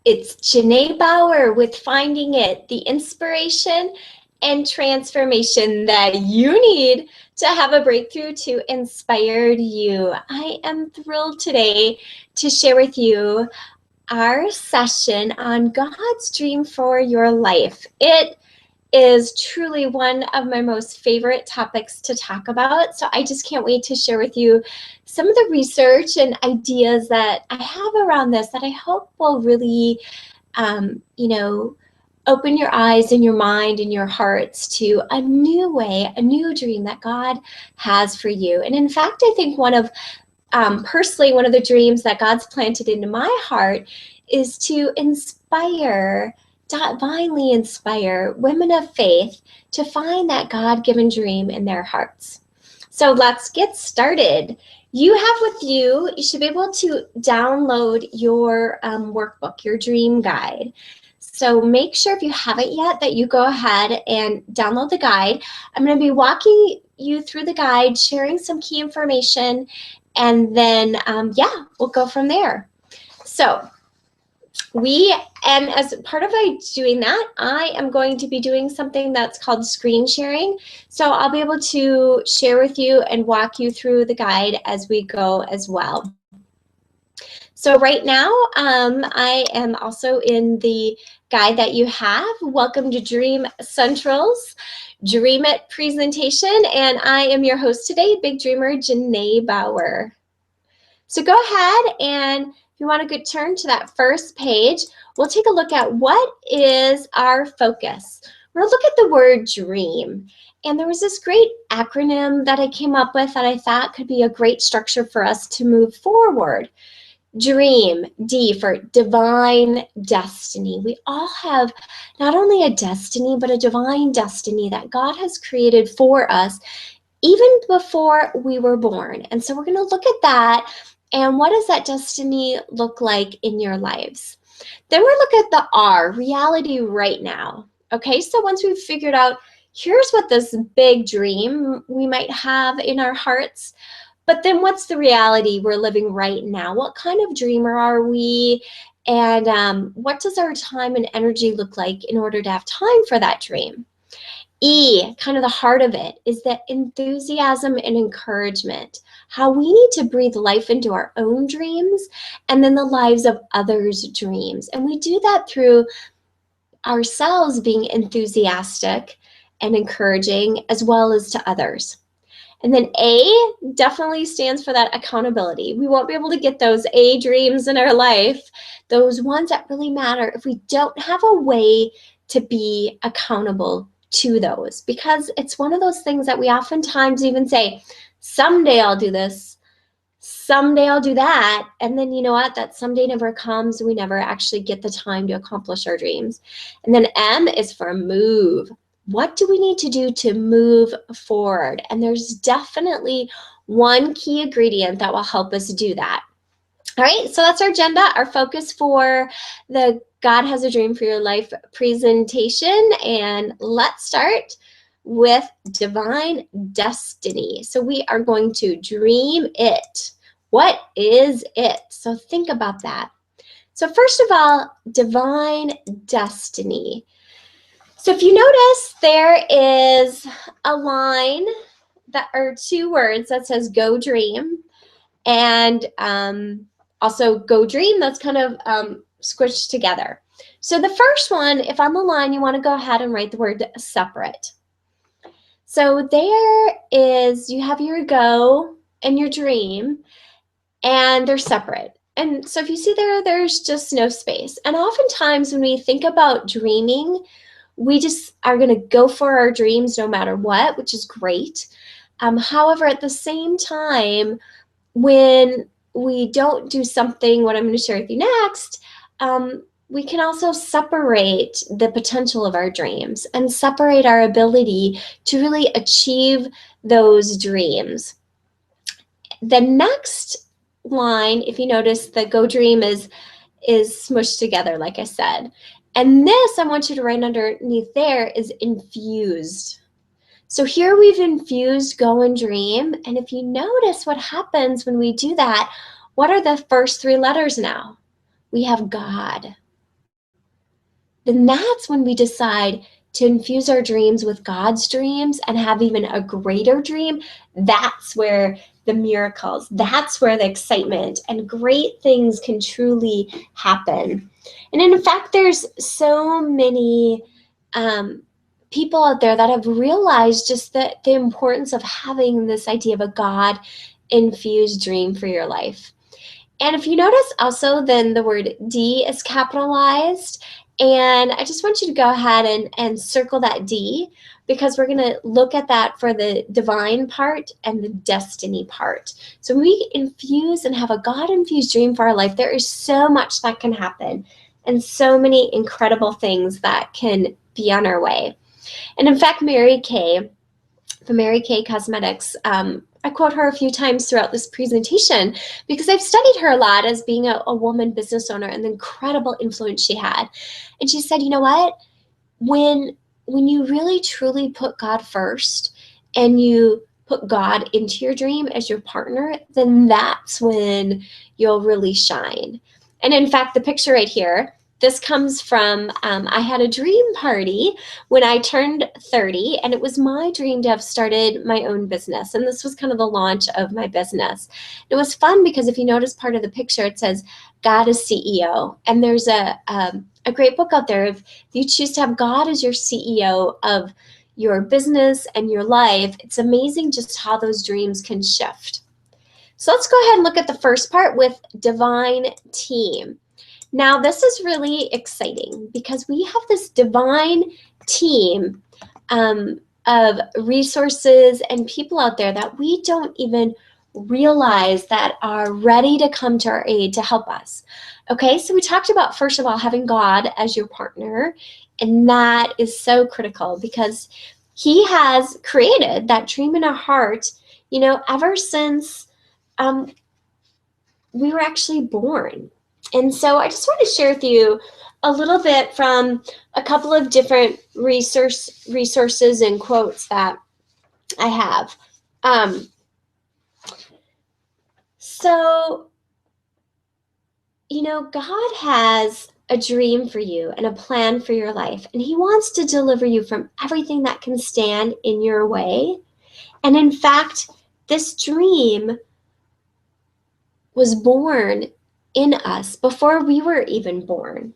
It's Janae Bauer with Finding It, the inspiration and transformation that you need to have a breakthrough to inspire you. I am thrilled today to share with you our session on God's dream for your life. It is truly one of my most favorite topics to talk about. So I just can't wait to share with you some of the research and ideas that I have around this that I hope will really, you know, open your eyes and your mind and your hearts to a new way, a new dream that God has for you. And in fact, I think personally, one of the dreams that God's planted into my heart is to divinely inspire women of faith to find that God-given dream in their hearts. So let's get started. You should be able to download your workbook, your dream guide. So make sure if you haven't yet that you go ahead and download the guide. I'm going to be walking you through the guide, sharing some key information, and then, we'll go from there. So and as part of doing that, I am going to be doing something that's called screen sharing. So I'll be able to share with you and walk you through the guide as we go as well. So right now, I am also in the guide that you have. Welcome to Dream Central's Dream It presentation, and I am your host today, Big Dreamer Janae Bauer. So go ahead, and if you want to turn to that first page, we'll take a look at what is our focus. We're going to look at the word dream. And there was this great acronym that I came up with that I thought could be a great structure for us to move forward. Dream, D for divine destiny. We all have not only a destiny, but a divine destiny that God has created for us even before we were born. And so we're going to look at that and what does that destiny look like in your lives. Then we'll look at the R, reality right now. Okay, so once we've figured out, here's what this big dream we might have in our hearts, but then what's the reality we're living right now? What kind of dreamer are we? And what does our time and energy look like in order to have time for that dream? E, kind of the heart of it, is that enthusiasm and encouragement, how we need to breathe life into our own dreams and then the lives of others' dreams. And we do that through ourselves being enthusiastic and encouraging as well as to others. And then A definitely stands for that accountability. We won't be able to get those A dreams in our life, those ones that really matter, if we don't have a way to be accountable to those, because it's one of those things that we oftentimes even say, someday I'll do this, someday I'll do that, and then you know what, that someday never comes. We never actually get the time to accomplish our dreams. And then M is for move. What do we need to do to move forward? And there's definitely one key ingredient that will help us do that. All right, so that's our agenda, our focus for the God Has a Dream for Your Life presentation. And let's start with divine destiny. So we are going to dream it. What is it? So think about that. So first of all, divine destiny. So if you notice, there is a line or two words that says go dream, and also go dream. That's kind of squished together. So the first one, if on the line, you want to go ahead and write the word separate. So there is, you have your go and your dream, and they're separate. And so if you see there's just no space. And oftentimes when we think about dreaming, we just are going to go for our dreams no matter what, which is great. However, at the same time, when we don't do something, what I'm going to share with you next, we can also separate the potential of our dreams and separate our ability to really achieve those dreams. The next line, if you notice, the go dream is smushed together, like I said. And this, I want you to write underneath there, is infused. So here we've infused go and dream. And if you notice what happens when we do that, what are the first three letters now? We have God. then that's when we decide to infuse our dreams with God's dreams and have even a greater dream. That's where the miracles, that's where the excitement and great things can truly happen. And in fact, there's so many people out there that have realized just the importance of having this idea of a God infused dream for your life. And if you notice also, then the word D is capitalized. And I just want you to go ahead and circle that D, because we're going to look at that for the divine part and the destiny part. So when we infuse and have a God-infused dream for our life, there is so much that can happen and so many incredible things that can be on our way. And in fact, Mary Kay from Mary Kay Cosmetics, I quote her a few times throughout this presentation because I've studied her a lot as being a woman business owner and the incredible influence she had. And she said, you know what? When you really truly put God first and you put God into your dream as your partner, then that's when you'll really shine. And in fact, the picture right here, this comes from, I had a dream party when I turned 30, and it was my dream to have started my own business. And this was kind of the launch of my business. It was fun because if you notice part of the picture, it says, God is CEO. And there's a great book out there. If you choose to have God as your CEO of your business and your life, it's amazing just how those dreams can shift. So let's go ahead and look at the first part with divine team. Now, this is really exciting because we have this divine team of resources and people out there that we don't even realize that are ready to come to our aid to help us. Okay, so we talked about, first of all, having God as your partner, and that is so critical because He has created that dream in our heart, ever since we were actually born. And so I just want to share with you a little bit from a couple of different resources and quotes that I have. God has a dream for you and a plan for your life, and He wants to deliver you from everything that can stand in your way. And in fact, this dream was born in us before we were even born.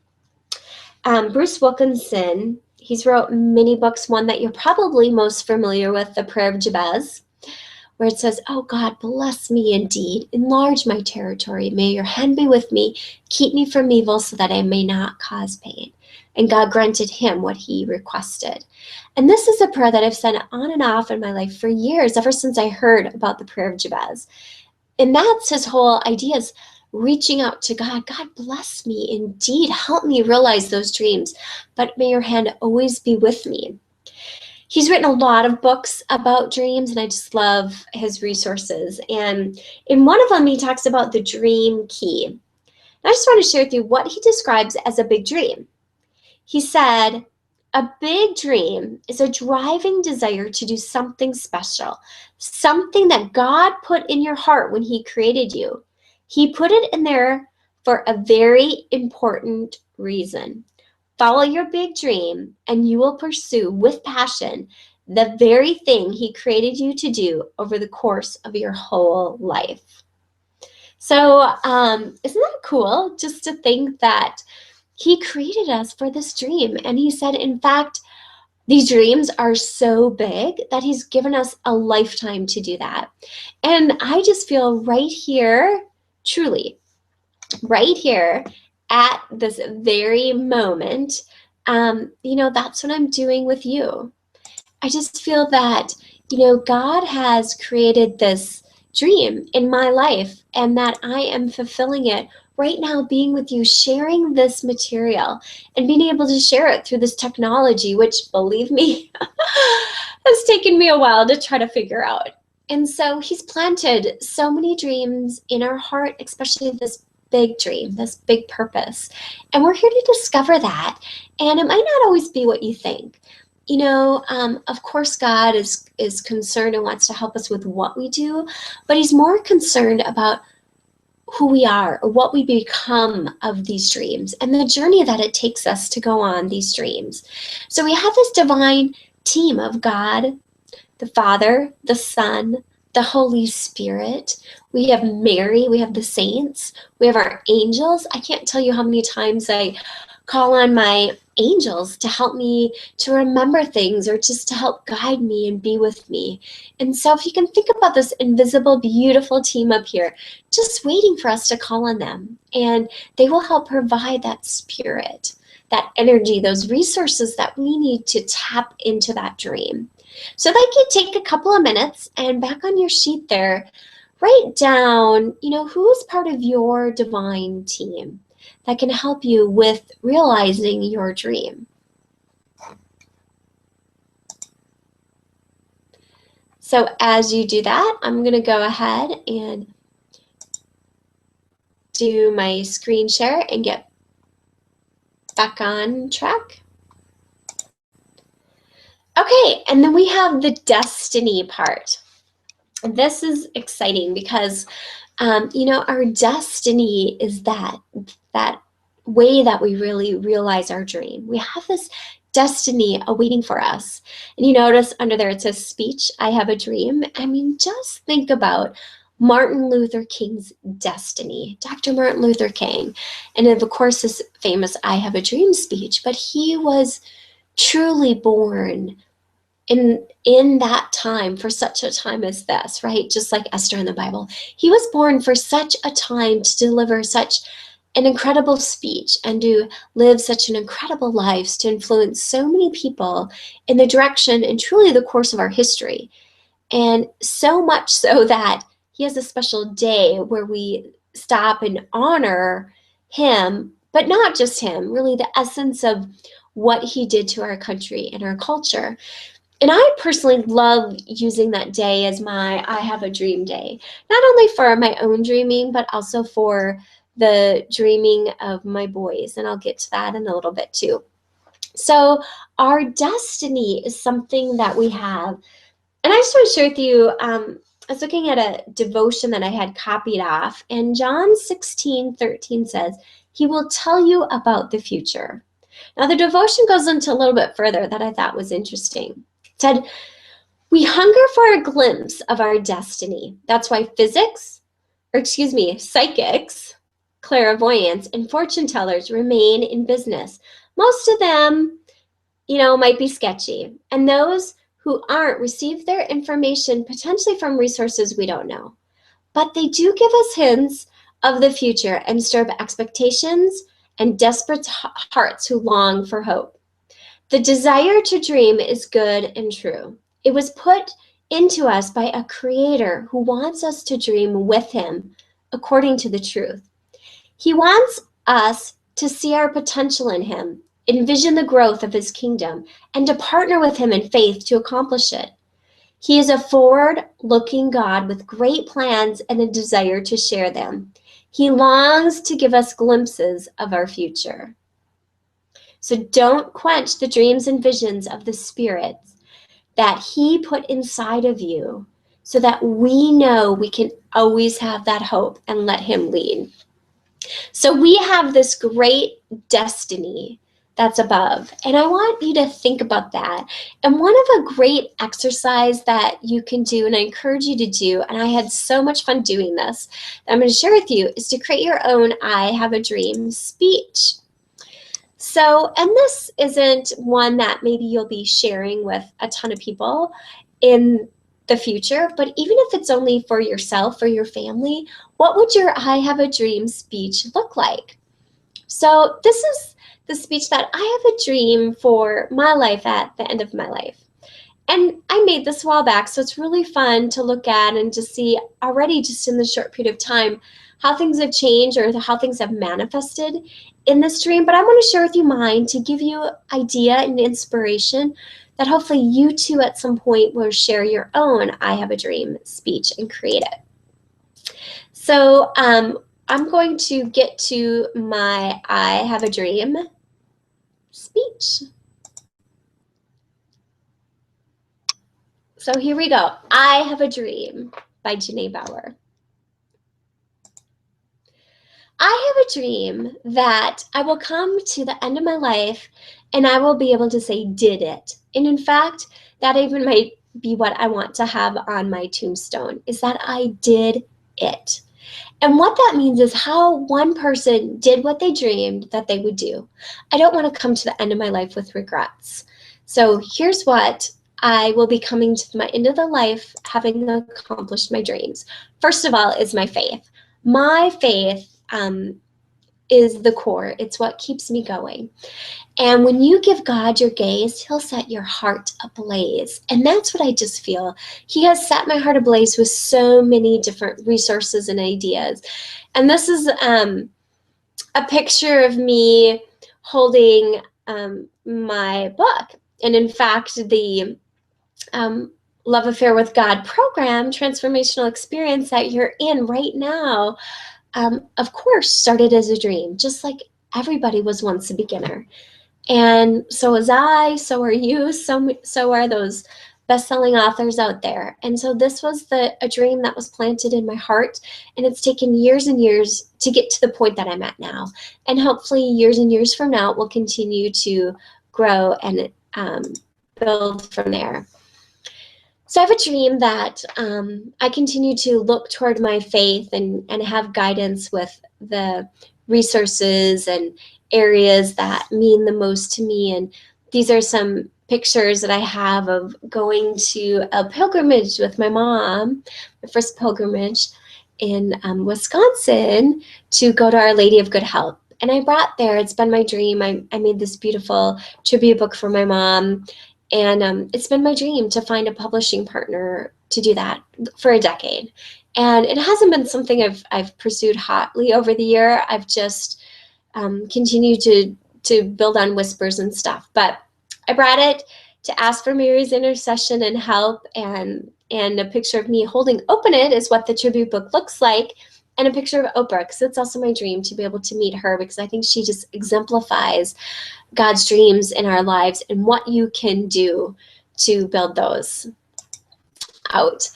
Bruce Wilkinson, he's wrote many books. One that you're probably most familiar with, The Prayer of Jabez, where it says, oh God, bless me indeed, enlarge my territory, may your hand be with me, keep me from evil so that I may not cause pain. And God granted him what he requested. And this is a prayer that I've said on and off in my life for years, ever since I heard about the Prayer of Jabez. And that's his whole idea, is reaching out to God. God, bless me indeed. Help me realize those dreams, but may your hand always be with me. He's written a lot of books about dreams, and I just love his resources. And in one of them, he talks about the dream key. And I just want to share with you what he describes as a big dream. He said, a big dream is a driving desire to do something special, something that God put in your heart when he created you. He put it in there for a very important reason. Follow your big dream, and you will pursue with passion the very thing he created you to do over the course of your whole life. So isn't that cool, just to think that he created us for this dream? And he said, in fact, these dreams are so big that he's given us a lifetime to do that. And I just feel right here, truly, right here at this very moment, that's what I'm doing with you. I just feel that, God has created this dream in my life, and that I am fulfilling it right now, being with you, sharing this material and being able to share it through this technology, which, believe me, has taken me a while to try to figure out. And so he's planted so many dreams in our heart, especially this big dream, this big purpose. And we're here to discover that. And it might not always be what you think. Of course, God is concerned and wants to help us with what we do, but he's more concerned about who we are or what we become of these dreams and the journey that it takes us to go on these dreams. So we have this divine team of God, the Father, the Son, the Holy Spirit. We have Mary, we have the saints, we have our angels. I can't tell you how many times I call on my angels to help me to remember things or just to help guide me and be with me. And so if you can think about this invisible, beautiful team up here, just waiting for us to call on them, and they will help provide that spirit, that energy, those resources that we need to tap into that dream. So that could take a couple of minutes, and back on your sheet there, write down, who is part of your divine team that can help you with realizing your dream. So as you do that, I'm going to go ahead and do my screen share and get back on track. Okay, and then we have the destiny part. This is exciting because, our destiny is that way that we really realize our dream. We have this destiny awaiting for us. And you notice under there it says speech, I have a dream. I mean, just think about Martin Luther King's destiny, Dr. Martin Luther King. And of course, his famous I have a dream speech, but he was truly born in that time, for such a time as this, right? Just like Esther in the Bible. He was born for such a time to deliver such an incredible speech and to live such an incredible life, to influence so many people in the direction and truly the course of our history. And so much so that he has a special day where we stop and honor him, but not just him, really the essence of what he did to our country and our culture. And I personally love using that day as my I have a dream day, not only for my own dreaming, but also for the dreaming of my boys. And I'll get to that in a little bit too. So our destiny is something that we have. And I just want to share with you, I was looking at a devotion that I had copied off, and John 16:13 says, he will tell you about the future. Now the devotion goes into a little bit further that I thought was interesting. It said, we hunger for a glimpse of our destiny. That's why psychics, clairvoyants, and fortune tellers remain in business. Most of them, might be sketchy. And those who aren't receive their information potentially from resources we don't know. But they do give us hints of the future and stir up expectations and desperate hearts who long for hope. The desire to dream is good and true. It was put into us by a creator who wants us to dream with him according to the truth. He wants us to see our potential in him, envision the growth of his kingdom, and to partner with him in faith to accomplish it. He is a forward-looking God with great plans and a desire to share them. He longs to give us glimpses of our future. So don't quench the dreams and visions of the Spirit that he put inside of you so that we know we can always have that hope and let him lead. So we have this great destiny that's above. And I want you to think about that. And one of a great exercise that you can do, and I encourage you to do, and I had so much fun doing this, that I'm going to share with you, is to create your own I have a dream speech. So, and this isn't one that maybe you'll be sharing with a ton of people in the future, but even if it's only for yourself or your family, what would your I have a dream speech look like? So this is the speech that I have a dream for my life at the end of my life. And I made this a while back, so it's really fun to look at and to see already just in the short period of time how things have changed or how things have manifested in this dream. But I want to share with you mine to give you idea and inspiration that hopefully you too at some point will share your own I have a dream speech and create it. So I'm going to get to my I have a dream speech. So here we go. I have a dream by Janae Bauer. I have a dream that I will come to the end of my life and I will be able to say, did it. And in fact, that even might be what I want to have on my tombstone, is that I did it. And what that means is how one person did what they dreamed that they would do. I don't want to come to the end of my life with regrets. So here's what I will be coming to my end of the life having accomplished my dreams. First of all is my faith. My faith is the core. It's what keeps me going. And when you give God your gaze, he'll set your heart ablaze. And that's what I just feel. He has set my heart ablaze with so many different resources and ideas. And this is a picture of me holding my book. And in fact, the Love Affair with God program, transformational experience that you're in right now, of course, started as a dream, just like everybody was once a beginner. And so was I, so are you, so are those best-selling authors out there. And so this was a dream that was planted in my heart, and it's taken years and years to get to the point that I'm at now. And hopefully years and years from now, it will continue to grow and build from there. So I have a dream that I continue to look toward my faith and have guidance with the resources and areas that mean the most to me. And these are some pictures that I have of going to a pilgrimage with my mom, my first pilgrimage in Wisconsin, to go to Our Lady of Good Health. And I brought there, it's been my dream. I made this beautiful tribute book for my mom. And it's been my dream to find a publishing partner to do that for a decade. And it hasn't been something I've pursued hotly over the year. I've just continued to build on whispers and stuff. But I brought it to ask for Mary's intercession and help. And a picture of me holding open it is what the tribute book looks like. And a picture of Oprah, because it's also my dream to be able to meet her, because I think she just exemplifies God's dreams in our lives and what you can do to build those out.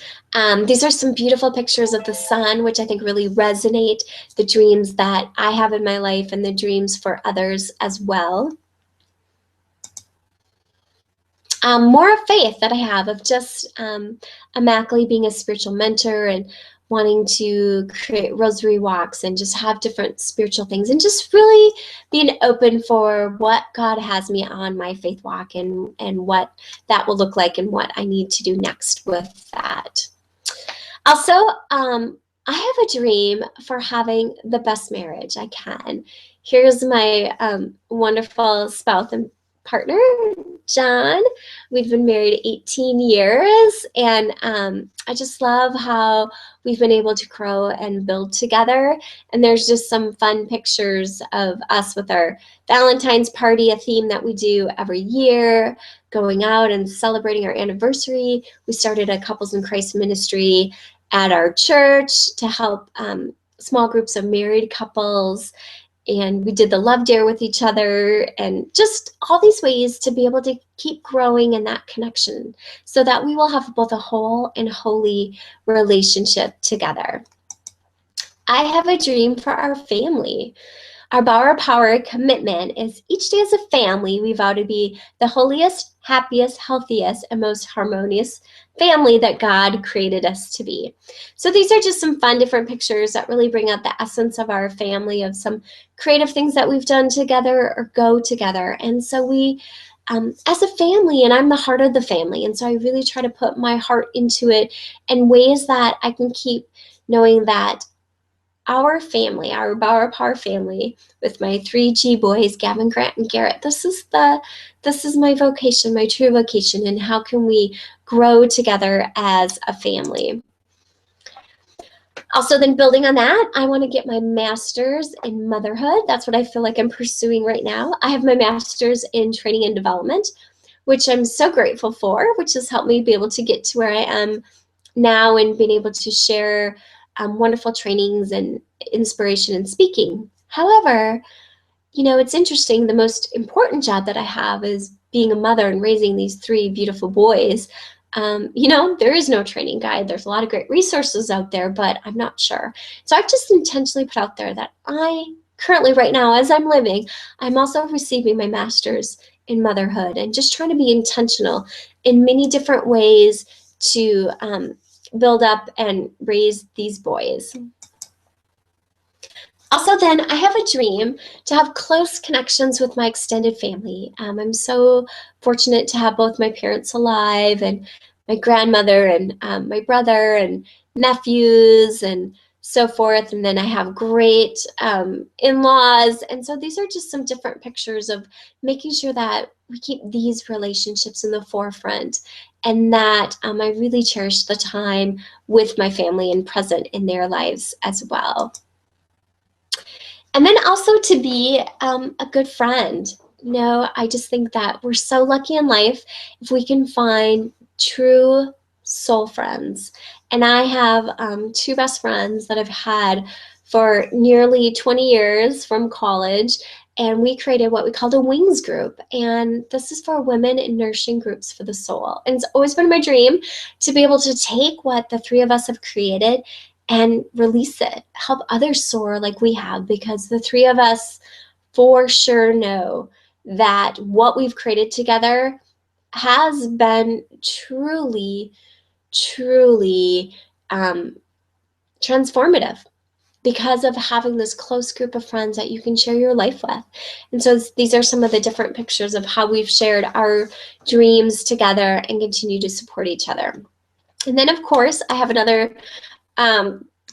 These are some beautiful pictures of the sun, which I think really resonate the dreams that I have in my life and the dreams for others as well. More of faith that I have of just Immaculate being a spiritual mentor and wanting to create rosary walks and just have different spiritual things and just really being open for what God has me on my faith walk and what that will look like and what I need to do next with that. Also, I have a dream for having the best marriage I can. Here's my wonderful spouse and partner, John. We've been married 18 years, and I just love how we've been able to grow and build together. And there's just some fun pictures of us with our Valentine's party, a theme that we do every year, going out and celebrating our anniversary. We started a Couples in Christ ministry at our church to help small groups of married couples. And we did the Love Dare with each other and just all these ways to be able to keep growing in that connection so that we will have both a whole and holy relationship together. I have a dream for our family. Our Bauer Power commitment is each day as a family, we vow to be the holiest, happiest, healthiest, and most harmonious family that God created us to be. So these are just some fun different pictures that really bring out the essence of our family, of some creative things that we've done together or go together. And so we, as a family, and I'm the heart of the family, and so I really try to put my heart into it in ways that I can keep knowing that our family, our Bauer Power family, with my 3 G boys, Gavin, Grant, and Garrett, this is my vocation, my true vocation, and how can we grow together as a family. Also, then building on that, I want to get my master's in motherhood. That's what I feel like I'm pursuing right now. I have my master's in training and development, which I'm so grateful for, which has helped me be able to get to where I am now and being able to share wonderful trainings and inspiration and speaking. However, you know, it's interesting. The most important job that I have is being a mother and raising these 3 beautiful boys. There is no training guide. There's a lot of great resources out there, but I'm not sure. So I've just intentionally put out there that I currently, right now, as I'm living, I'm also receiving my master's in motherhood and just trying to be intentional in many different ways to build up and raise these boys. Also, then, I have a dream to have close connections with my extended family. I'm so fortunate to have both my parents alive and my grandmother and my brother and nephews and so forth. And then I have great in-laws. And so these are just some different pictures of making sure that we keep these relationships in the forefront and that I really cherish the time with my family and present in their lives as well. And then also to be a good friend. I just think that we're so lucky in life if we can find true soul friends. And I have 2 best friends that I've had for nearly 20 years from college. And we created what we called a Wings group. And this is for women in nourishing groups for the soul. And it's always been my dream to be able to take what the 3 of us have created and release it, help others soar like we have, because the 3 of us for sure know that what we've created together has been truly, truly transformative because of having this close group of friends that you can share your life with. And so these are some of the different pictures of how we've shared our dreams together and continue to support each other. And then, of course, I have another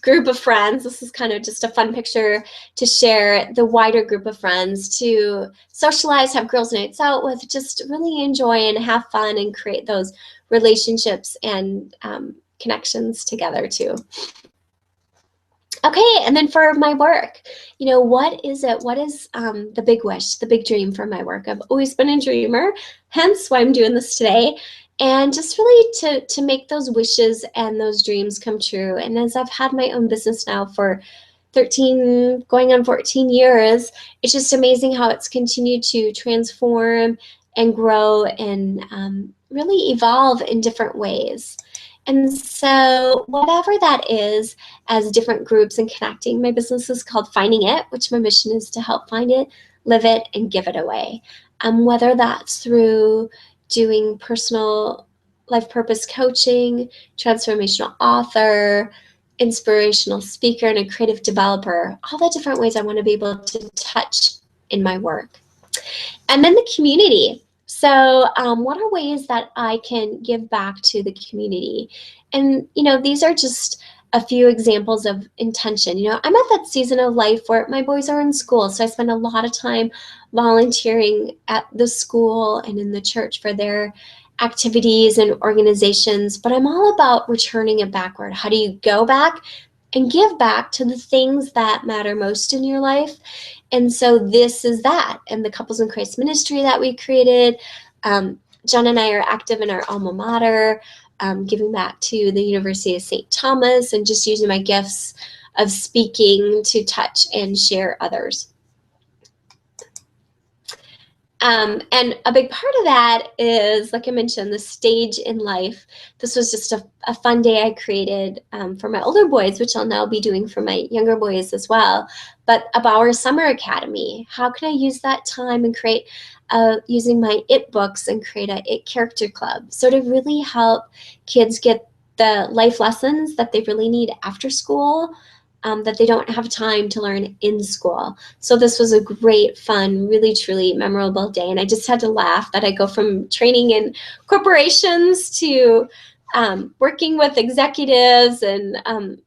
group of friends. This is kind of just a fun picture to share the wider group of friends to socialize, have girls' nights out with, just really enjoy and have fun and create those relationships and connections together too. Okay, and then for my work, what is it? What is the big wish, the big dream for my work? I've always been a dreamer, hence why I'm doing this today. And just really to make those wishes and those dreams come true. And as I've had my own business now for 13, going on 14 years, it's just amazing how it's continued to transform and grow and really evolve in different ways. And so whatever that is, as different groups and connecting, my business is called Finding It, which my mission is to help find it, live it, and give it away. Whether that's through doing personal life purpose coaching, transformational author, inspirational speaker, and a creative developer, all the different ways I want to be able to touch in my work. And then the community. So what are ways that I can give back to the community? And, these are just a few examples of intention. I'm at that season of life where my boys are in school, so I spend a lot of time volunteering at the school and in the church for their activities and organizations, but I'm all about returning it backward. How do you go back and give back to the things that matter most in your life? And so this is that. And the Couples in Christ ministry that we created, John and I are active in our alma mater, giving back to the University of St. Thomas and just using my gifts of speaking to touch and share others. And a big part of that is, like I mentioned, the stage in life. This was just a fun day I created for my older boys, which I'll now be doing for my younger boys as well. But a Bauer Summer Academy. How can I use that time and create, using my IT books and create a IT character club? So to really help kids get the life lessons that they really need after school, that they don't have time to learn in school. So this was a great, fun, really, truly memorable day. And I just had to laugh that I go from training in corporations to working with executives and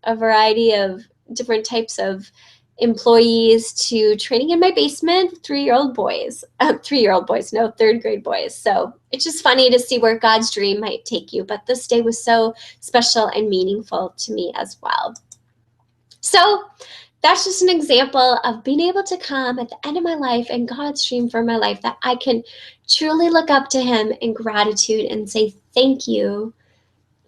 a variety of different types of employees to training in my basement, 3-year-old boys, 3-year-old boys, no, 3rd grade boys. So it's just funny to see where God's dream might take you. But this day was so special and meaningful to me as well. So that's just an example of being able to come at the end of my life and God's dream for my life, that I can truly look up to him in gratitude and say, thank you.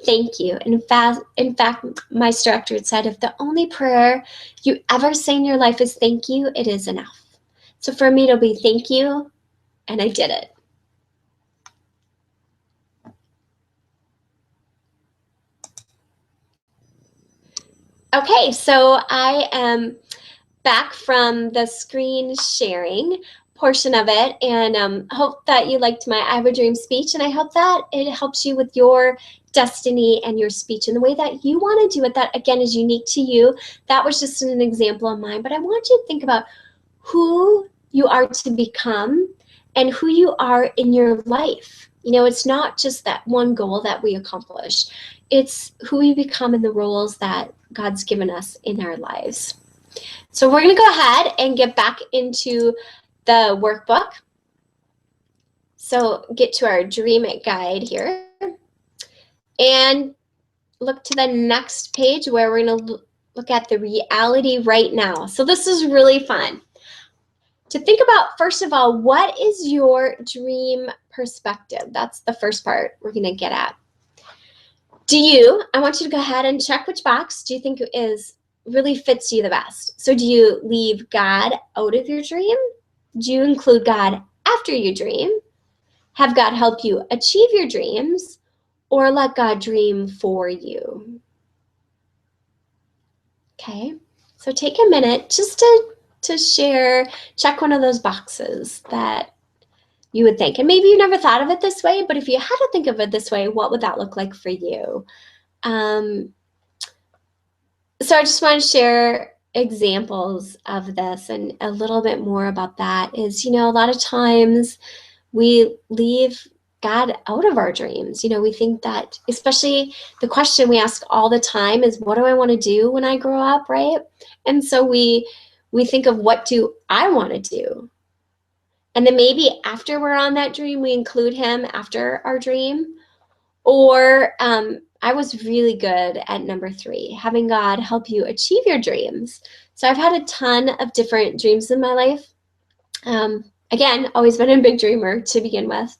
Thank you. And in fact, my director had said, if the only prayer you ever say in your life is thank you, it is enough. So for me, it'll be thank you. And I did it. Okay, so I am back from the screen sharing portion of it, and hope that you liked my I Have a Dream speech, and I hope that it helps you with your destiny and your speech in the way that you want to do it. That, again, is unique to you. That was just an example of mine, but I want you to think about who you are to become and who you are in your life. You know, it's not just that one goal that we accomplish. It's who we become in the roles that God's given us in our lives. So we're going to go ahead and get back into the workbook. So get to our Dream It guide here and look to the next page where we're going to look at the reality right now. So this is really fun to think about. First of all, what is your dream perspective? That's the first part we're going to get at. I want you to go ahead and check which box do you think really fits you the best. So do you leave God out of your dream? Do you include God after you dream? Have God help you achieve your dreams, or let God dream for you? Okay, so take a minute just to share, check one of those boxes that you would think. And maybe you never thought of it this way, but if you had to think of it this way, what would that look like for you? So I just want to share examples of this, and a little bit more about that is, a lot of times we leave God out of our dreams. We think that, especially the question we ask all the time is, what do I want to do when I grow up, right? And so we think of, what do I want to do? And then maybe after we're on that dream, we include him after our dream. Or I was really good at number 3, having God help you achieve your dreams. So I've had a ton of different dreams in my life. Again, always been a big dreamer to begin with.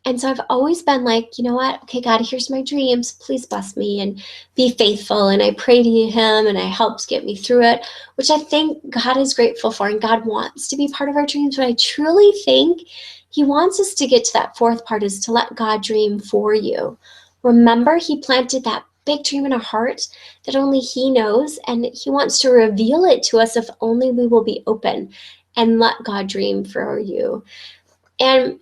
And so I've always been like, you know what? Okay, God, here's my dreams. Please bless me and be faithful. And I pray to him, and I helps get me through it, which I think God is grateful for. And God wants to be part of our dreams. But I truly think he wants us to get to that 4th part, is to let God dream for you. Remember, he planted that big dream in our heart that only he knows. And he wants to reveal it to us if only we will be open and let God dream for you. And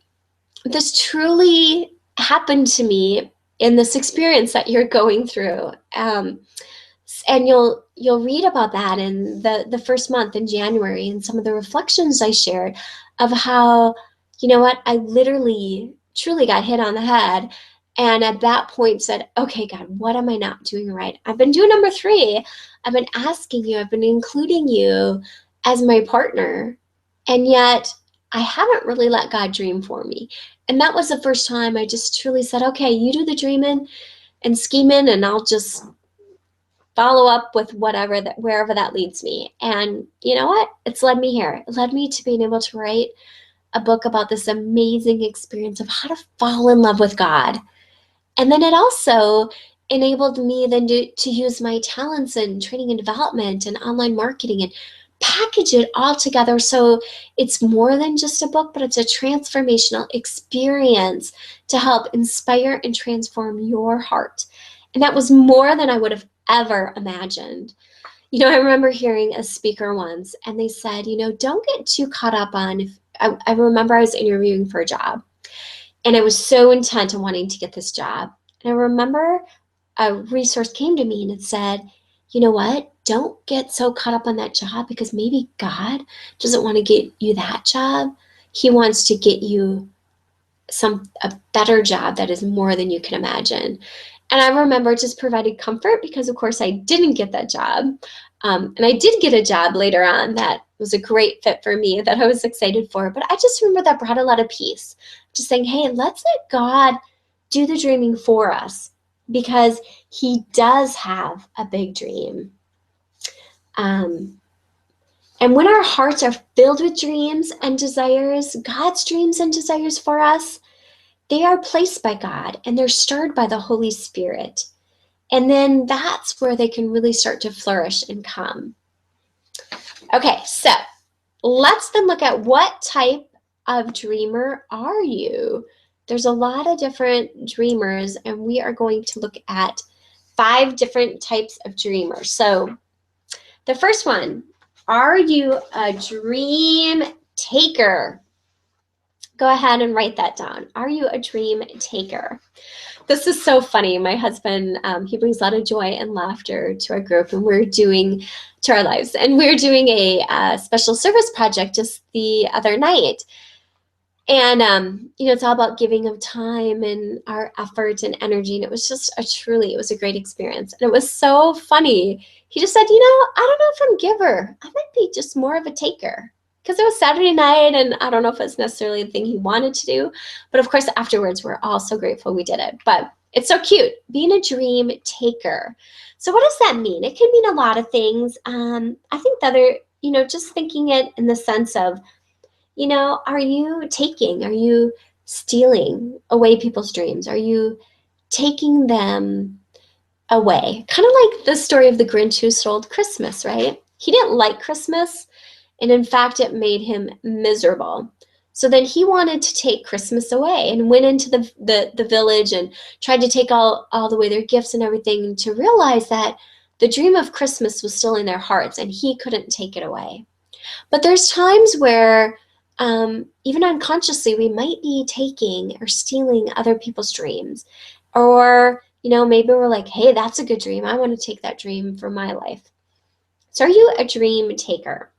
this truly happened to me in this experience that you're going through. And you'll read about that in the first month in January, and some of the reflections I shared of how, I literally truly got hit on the head. And at that point said, okay, God, what am I not doing right? I've been doing number 3. I've been asking you, I've been including you as my partner. And yet I haven't really let God dream for me. And that was the first time I just truly said, okay, you do the dreaming and scheming, and I'll just follow up with wherever that leads me. And you know what? It's led me here. It led me to being able to write a book about this amazing experience of how to fall in love with God. And then it also enabled me then to use my talents in training and development and online marketing and package it all together. So it's more than just a book, but it's a transformational experience to help inspire and transform your heart. And that was more than I would have ever imagined. I remember hearing a speaker once, and they said, don't get too caught up on, I remember I was interviewing for a job, and I was so intent on wanting to get this job. And I remember a resource came to me and it said, you know what? Don't get so caught up on that job, because maybe God doesn't want to get you that job. He wants to get you a better job that is more than you can imagine. And I remember it just provided comfort, because of course I didn't get that job. And I did get a job later on that was a great fit for me, that I was excited for. But I just remember that brought a lot of peace. Just saying, hey, let's let God do the dreaming for us, because he does have a big dream. And when our hearts are filled with dreams and desires, God's dreams and desires for us, they are placed by God and they're stirred by the Holy Spirit. And then that's where they can really start to flourish and come. Okay, so let's then look at, what type of dreamer are you? There's a lot of different dreamers, and we are going to look at 5 different types of dreamers. So The first one, are you a dream taker? Go ahead and write that down. Are you a dream taker? This is so funny. My husband, he brings a lot of joy and laughter to our group, and to our lives. And we're doing a special service project just the other night. And, it's all about giving of time and our effort and energy. And it was just it was a great experience. And it was so funny. He just said, I don't know if I'm a giver. I might be just more of a taker. Because it was Saturday night, and I don't know if it's necessarily the thing he wanted to do. But of course, afterwards, we're all so grateful we did it. But it's so cute, being a dream taker. So what does that mean? It can mean a lot of things. I think the other, just thinking it in the sense of, are you stealing away people's dreams? Are you taking them away? Kind of like the story of the Grinch who stole Christmas, right? He didn't like Christmas, and in fact, it made him miserable. So then he wanted to take Christmas away and went into the village and tried to take all the way their gifts and everything, to realize that the dream of Christmas was still in their hearts and he couldn't take it away. But there's times where even unconsciously, we might be taking or stealing other people's dreams. Or, maybe we're like, hey, that's a good dream. I want to take that dream for my life. So are you a dream taker?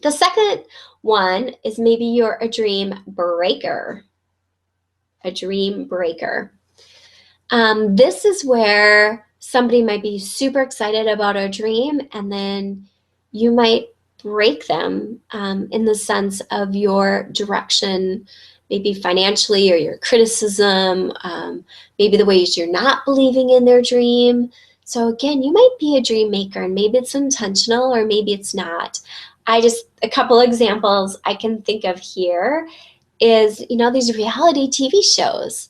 The second one is maybe you're a dream breaker. A dream breaker. This is where somebody might be super excited about a dream, and then you might break them in the sense of your direction, maybe financially, or your criticism, maybe the ways you're not believing in their dream. So again, you might be a dream maker, and maybe it's intentional or maybe it's not. A couple examples I can think of here is, these reality TV shows.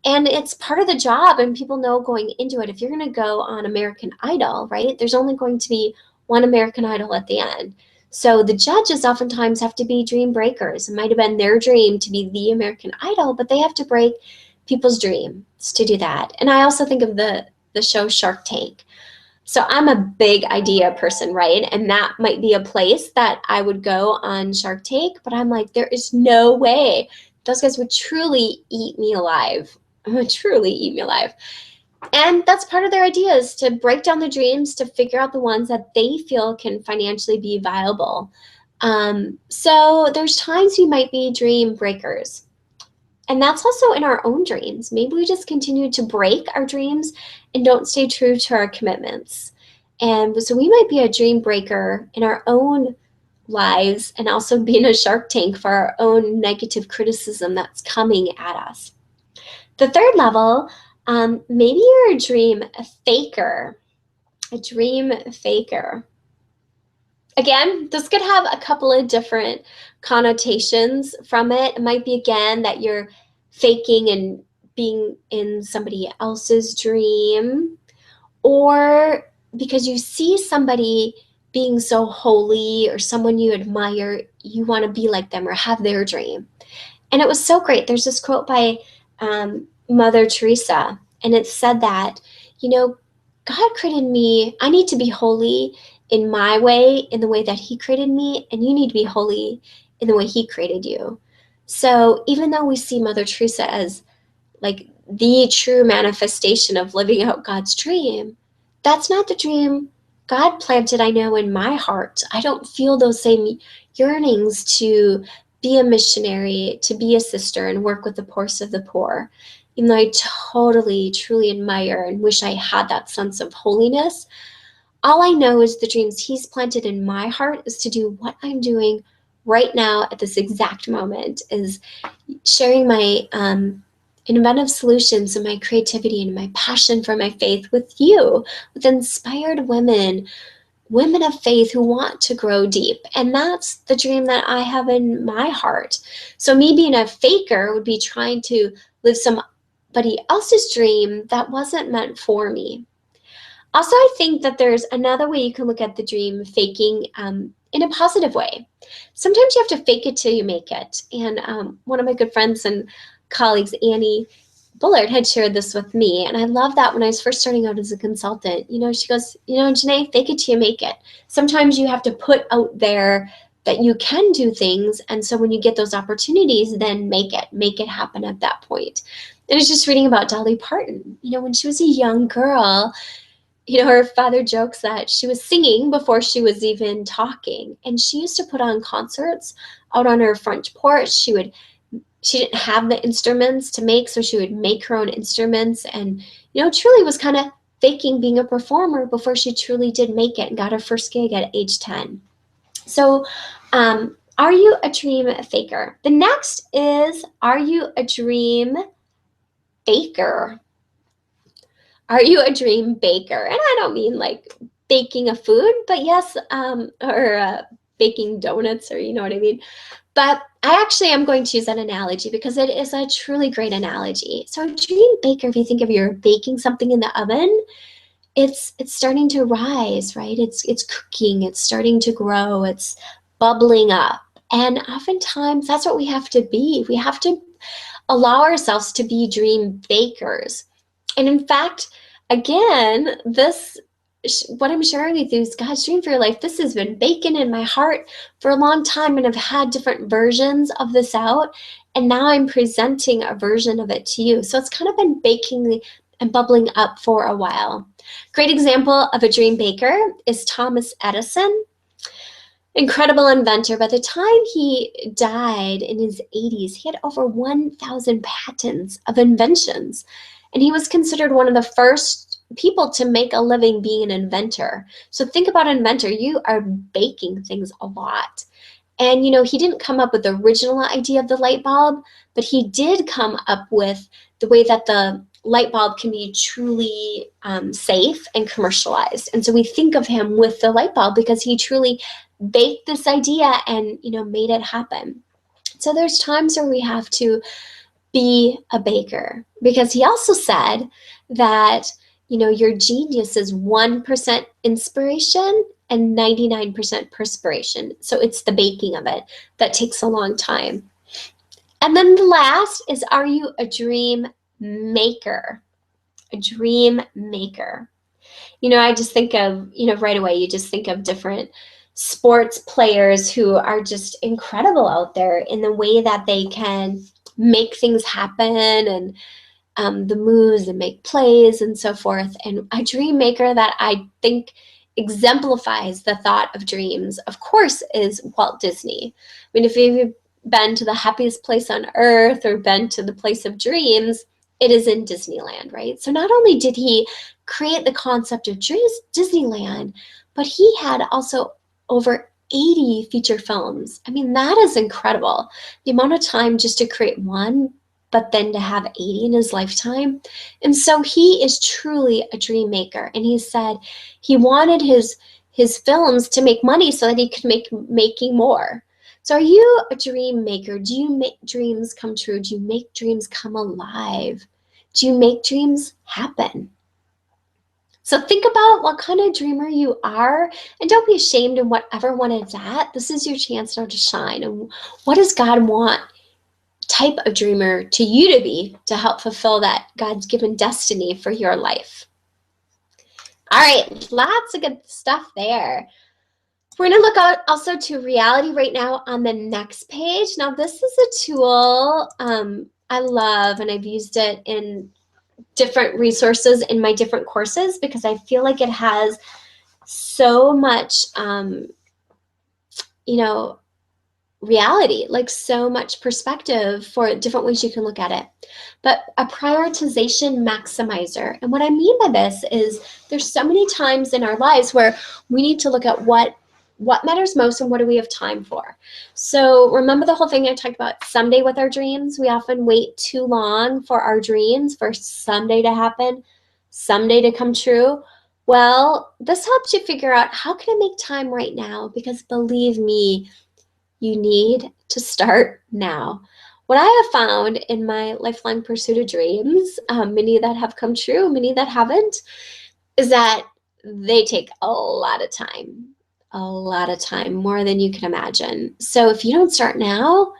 And it's part of the job, and people know going into it, if you're going to go on American Idol, right, there's only going to be one American Idol at the end. So the judges oftentimes have to be dream breakers. It might have been their dream to be the American Idol, but they have to break people's dreams to do that. And I also think of the show Shark Tank. So I'm a big idea person, right? And that might be a place that I would go on Shark Tank, but I'm like, there is no way those guys would truly eat me alive. Truly eat me alive. And that's part of their idea, is to break down the dreams, to figure out the ones that they feel can financially be viable. So there's times we might be dream breakers. And that's also in our own dreams. Maybe we just continue to break our dreams and don't stay true to our commitments. And so we might be a dream breaker in our own lives, and also being a Shark Tank for our own negative criticism that's coming at us. The third level, maybe you're a dream faker. A dream faker. Again, this could have a couple of different connotations from it. It might be, again, that you're faking and being in somebody else's dream, or because you see somebody being so holy or someone you admire, you want to be like them or have their dream. And it was so great. There's this quote by Mother Teresa, and it said that, God created me. I need to be holy in my way, in the way that he created me, and you need to be holy in the way he created you. So even though we see Mother Teresa as like the true manifestation of living out God's dream, that's not the dream God planted, I know, in my heart. I don't feel those same yearnings to be a missionary, to be a sister and work with the poorest of the poor. Even though I totally, truly admire and wish I had that sense of holiness, all I know is the dreams he's planted in my heart is to do what I'm doing right now at this exact moment, is sharing my inventive solutions and my creativity and my passion for my faith with you, with inspired women of faith who want to grow deep. And that's the dream that I have in my heart. So me being a faker would be trying to live somebody else's dream that wasn't meant for me. Also, I think that there's another way you can look at the dream faking in a positive way. Sometimes you have to fake it till you make it. And one of my good friends and colleagues, Annie, Bullard had shared this with me, and I love that when I was first starting out as a consultant. She goes, Janae, fake it till you make it. Sometimes you have to put out there that you can do things, and so when you get those opportunities, then make it happen at that point. And I was just reading about Dolly Parton. When she was a young girl, her father jokes that she was singing before she was even talking, and she used to put on concerts out on her front porch. She didn't have the instruments to make, so she would make her own instruments, and truly was kind of faking being a performer before she truly did make it and got her first gig at age 10. So are you a dream faker? The next is, are you a dream baker? Are you a dream baker? And I don't mean like baking a food, but yes, or baking donuts, or you know what I mean. But I actually am going to use that analogy because it is a truly great analogy. So a dream baker, if you think of you're baking something in the oven, it's starting to rise, right? It's cooking, it's starting to grow, it's bubbling up. And oftentimes that's what we have to be. We have to allow ourselves to be dream bakers. And in fact, again, what I'm sharing with you is God's dream for your life. This has been baking in my heart for a long time, and I've had different versions of this out, and now I'm presenting a version of it to you. So it's kind of been baking and bubbling up for a while. Great example of a dream baker is Thomas Edison. Incredible inventor. By the time he died in his 80s, he had over 1,000 patents of inventions, and he was considered one of the first people to make a living being an inventor. So think about an inventor. You are baking things a lot. And he didn't come up with the original idea of the light bulb, but he did come up with the way that the light bulb can be truly safe and commercialized. And so we think of him with the light bulb because he truly baked this idea and made it happen. So there's times where we have to be a baker, because he also said that your genius is 1% inspiration and 99% perspiration. So it's the baking of it that takes a long time. And then the last is, are you a dream maker? A dream maker. I just think of, right away, you just think of different sports players who are just incredible out there in the way that they can make things happen, and the moves and make plays and so forth. And a dream maker that I think exemplifies the thought of dreams, of course, is Walt Disney. I mean, if you've been to the happiest place on earth or been to the place of dreams, it is in Disneyland, right? So not only did he create the concept of Disneyland, but he had also over 80 feature films. I mean, that is incredible. The amount of time just to create one, but then to have 80 in his lifetime. And so he is truly a dream maker. And he said he wanted his films to make money so that he could making more. So are you a dream maker? Do you make dreams come true? Do you make dreams come alive? Do you make dreams happen? So think about what kind of dreamer you are, and don't be ashamed in whatever one it's at. This is your chance now to shine. And what does God want type of dreamer to you to be to help fulfill that God's given destiny for your life? All right, lots of good stuff there. We're going to look out also to reality right now on the next page. Now, this is a tool I love, and I've used it in different resources in my different courses because I feel like it has so much, reality, like so much perspective for different ways you can look at it. But a prioritization maximizer. And what I mean by this is there's so many times in our lives where we need to look at what matters most and what do we have time for. So remember the whole thing I talked about someday with our dreams. We often wait too long for our dreams, for someday to happen, someday to come true. Well, this helps you figure out, how can I make time right now? Because believe me, you need to start now. What I have found in my lifelong pursuit of dreams, many that have come true, many that haven't, is that they take a lot of time, more than you can imagine. So if you don't start now,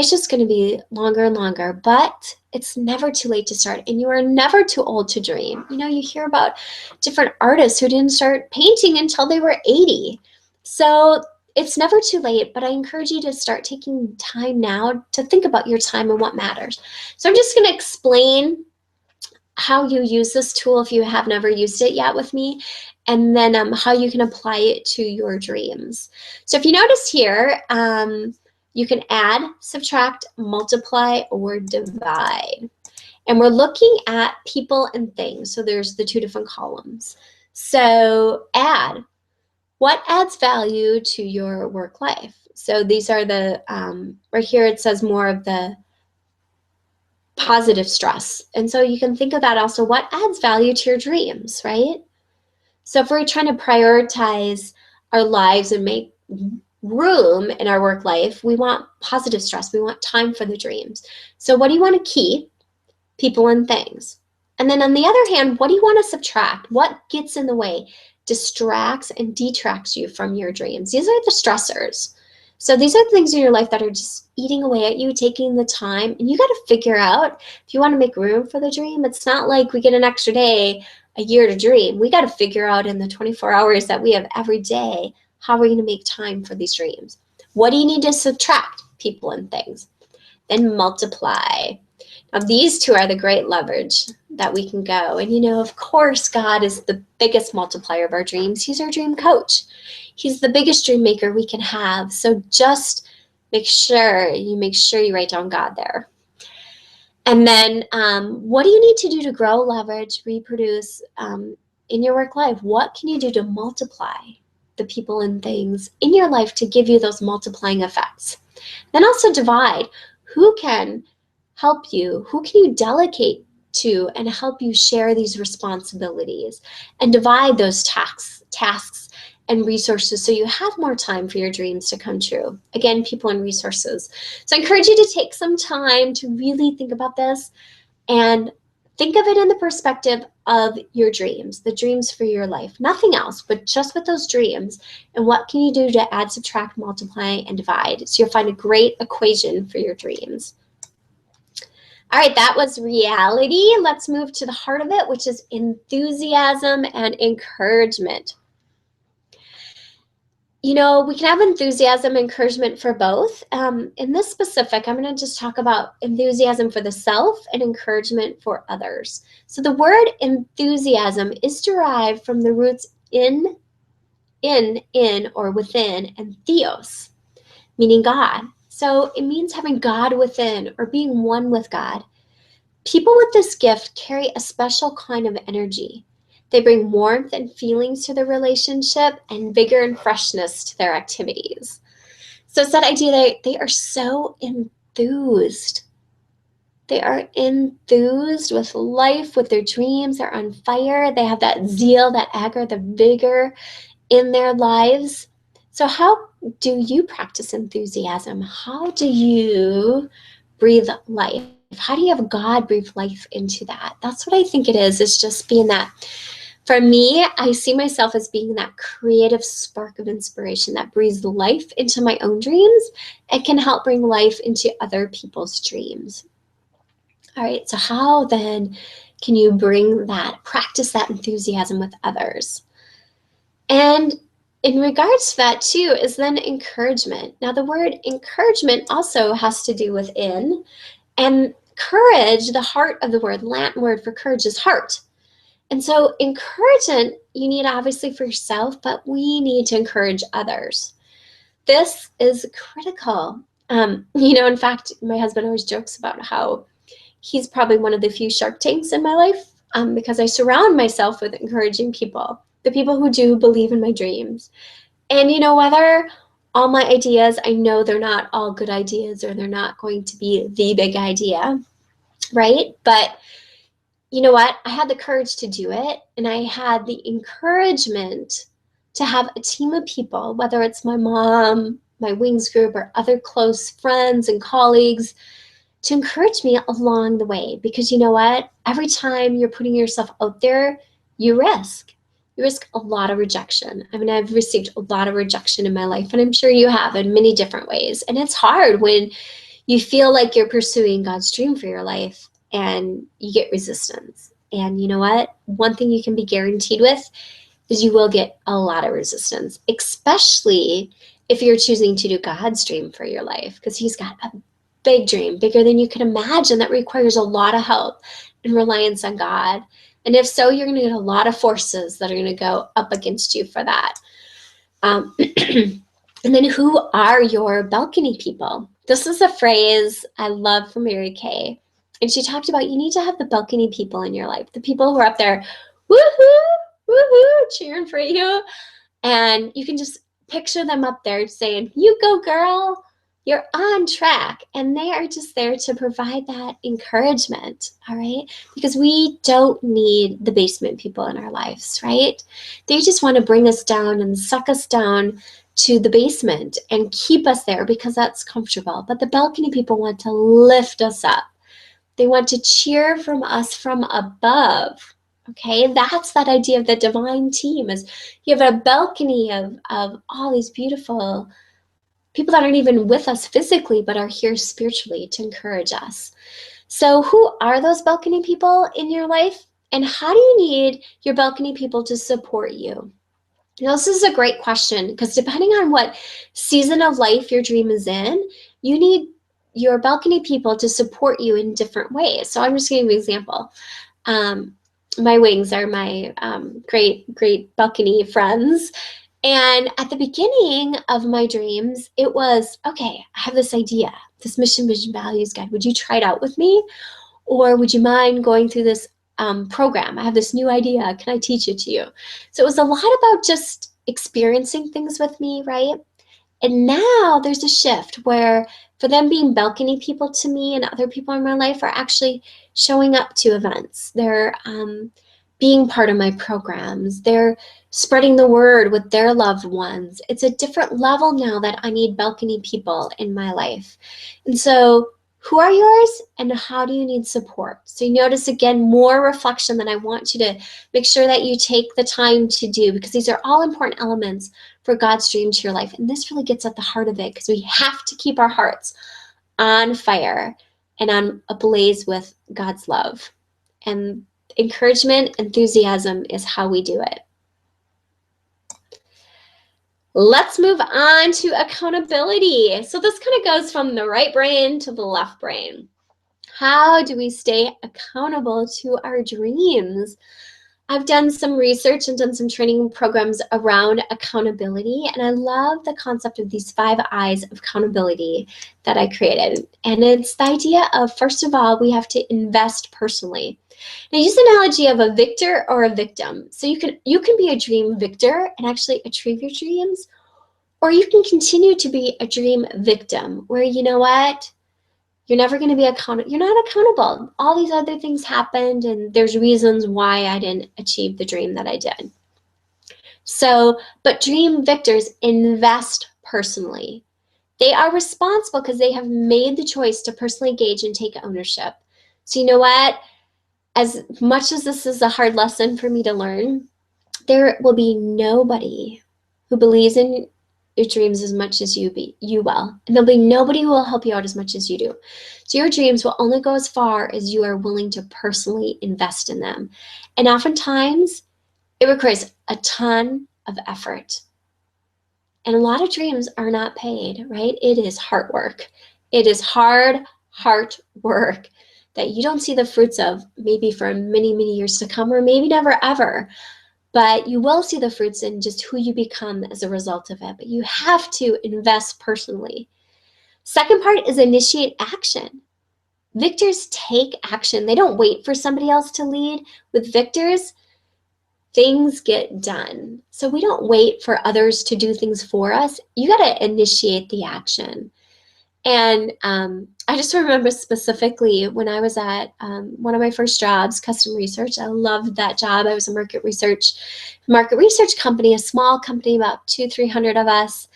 it's just going to be longer and longer, but it's never too late to start, and you are never too old to dream. You know, you hear about different artists who didn't start painting until they were 80. So it's never too late, but I encourage you to start taking time now to think about your time and what matters. So I'm just going to explain how you use this tool if you have never used it yet with me, and then how you can apply it to your dreams. So if you notice here, you can add, subtract, multiply, or divide. And we're looking at people and things. So there's the two different columns. So add. What adds value to your work life? So these are the, right here it says more of the positive stress. And so you can think of that also, what adds value to your dreams, right? So if we're trying to prioritize our lives and make room in our work life, we want positive stress. We want time for the dreams. So what do you want to keep? People and things. And then on the other hand, what do you want to subtract? What gets in the way, distracts and detracts you from your dreams? These are the stressors. So these are the things in your life that are just eating away at you, taking the time, and you got to figure out if you want to make room for the dream. It's not like we get an extra day, a year to dream. We got to figure out in the 24 hours that we have every day, how are we going to make time for these dreams? What do you need to subtract? People and things. Then multiply. Now, these two are the great leverage that we can go. And, you know, of course, God is the biggest multiplier of our dreams. He's our dream coach. He's the biggest dream maker we can have. So just make sure you write down God there. And then what do you need to do to grow, leverage, reproduce in your work life? What can you do to multiply the people and things in your life to give you those multiplying effects? Then also divide. Who can help you? Who can you delegate to and help you share these responsibilities and divide those tasks and resources so you have more time for your dreams to come true? Again, people and resources. So I encourage you to take some time to really think about this and think of it in the perspective of your dreams, the dreams for your life, nothing else, but just with those dreams. And what can you do to add, subtract, multiply, and divide? So you'll find a great equation for your dreams. All right, that was reality. Let's move to the heart of it, which is enthusiasm and encouragement. You know, we can have enthusiasm and encouragement for both. In this specific, I'm going to just talk about enthusiasm for the self and encouragement for others. So the word enthusiasm is derived from the roots in or within, and theos, meaning God. So it means having God within or being one with God. People with this gift carry a special kind of energy. They bring warmth and feelings to their relationship and vigor and freshness to their activities. So it's that idea that they are so enthused. They are enthused with life, with their dreams. They're on fire. They have that zeal, that anger, the vigor in their lives. So how do you practice enthusiasm? How do you breathe life? How do you have God breathe life into that? That's what I think it is just being that. For me, I see myself as being that creative spark of inspiration that breathes life into my own dreams and can help bring life into other people's dreams. All right, so how then can you bring that, practice that enthusiasm with others? And in regards to that too is then encouragement. Now the word encouragement also has to do with in, and courage, the heart of the word, Latin word for courage is heart. And so encouragement, you need obviously for yourself, but we need to encourage others. This is critical. You know, in fact, my husband always jokes about how he's probably one of the few Shark Tanks in my life because I surround myself with encouraging people, the people who do believe in my dreams. And, you know, whether all my ideas, I know they're not all good ideas or they're not going to be the big idea, right? But you know what? I had the courage to do it, and I had the encouragement to have a team of people, whether it's my mom, my Wings group, or other close friends and colleagues, to encourage me along the way. Because you know what? Every time you're putting yourself out there, you risk a lot of rejection. I mean, I've received a lot of rejection in my life, and I'm sure you have in many different ways. And it's hard when you feel like you're pursuing God's dream for your life and you get resistance. And you know what? One thing you can be guaranteed with is you will get a lot of resistance, especially if you're choosing to do God's dream for your life, because He's got a big dream, bigger than you can imagine, that requires a lot of help and reliance on God. And if so, you're going to get a lot of forces that are going to go up against you for that. And then who are your balcony people? This is a phrase I love from Mary Kay. And she talked about you need to have the balcony people in your life, the people who are up there, woohoo, woohoo, cheering for you. And you can just picture them up there saying, you go, girl, you're on track. And they are just there to provide that encouragement, all right? Because we don't need the basement people in our lives, right? They just want to bring us down and suck us down to the basement and keep us there because that's comfortable. But the balcony people want to lift us up. They want to cheer from us from above. Okay, that's that idea of the divine team, is you have a balcony of all these beautiful people that aren't even with us physically, but are here spiritually to encourage us. So who are those balcony people in your life? And how do you need your balcony people to support you? Now, this is a great question, because depending on what season of life your dream is in, you need your balcony people to support you in different ways. So I'm just giving you an example. My wings are my great balcony friends. And at the beginning of my dreams, it was, okay, I have this idea, this mission, vision, values guide. Would you try it out with me? Or would you mind going through this program? I have this new idea. Can I teach it to you? So it was a lot about just experiencing things with me, right? And now there's a shift where for them being balcony people to me, and other people in my life are actually showing up to events. They're being part of my programs. They're spreading the word with their loved ones. It's a different level now that I need balcony people in my life. And so who are yours and how do you need support? So you notice again, more reflection that I want you to make sure that you take the time to do, because these are all important elements for God's dream to your life. And this really gets at the heart of it, because we have to keep our hearts on fire and on ablaze with God's love. And encouragement, enthusiasm is how we do it. Let's move on to accountability. So this kind of goes from the right brain to the left brain. How do we stay accountable to our dreams? I've done some research and done some training programs around accountability, and I love the concept of these 5 I's of accountability that I created. And it's the idea of, first of all, we have to invest personally. Now, use the analogy of a victor or a victim. So you can be a dream victor and actually achieve your dreams, or you can continue to be a dream victim where, you know what, you're never going to be accountable. You're not accountable. All these other things happened, and there's reasons why I didn't achieve the dream that I did. So, but dream victors invest personally. They are responsible because they have made the choice to personally engage and take ownership. So you know what? As much as this is a hard lesson for me to learn, there will be nobody who believes in your dreams as much as you will. And there'll be nobody who will help you out as much as you do. So your dreams will only go as far as you are willing to personally invest in them. And oftentimes, it requires a ton of effort. And a lot of dreams are not paid, right? It is hard work. It is hard heart work that you don't see the fruits of maybe for many, many years to come, or maybe never ever. But you will see the fruits in just who you become as a result of it. But you have to invest personally. Second part is initiate action. Victors take action. They don't wait for somebody else to lead. With victors, things get done. So we don't wait for others to do things for us. You got to initiate the action. And I just remember specifically when I was at one of my first jobs, custom research. I loved that job. I was a market research company, a small company, about 200-300 of us.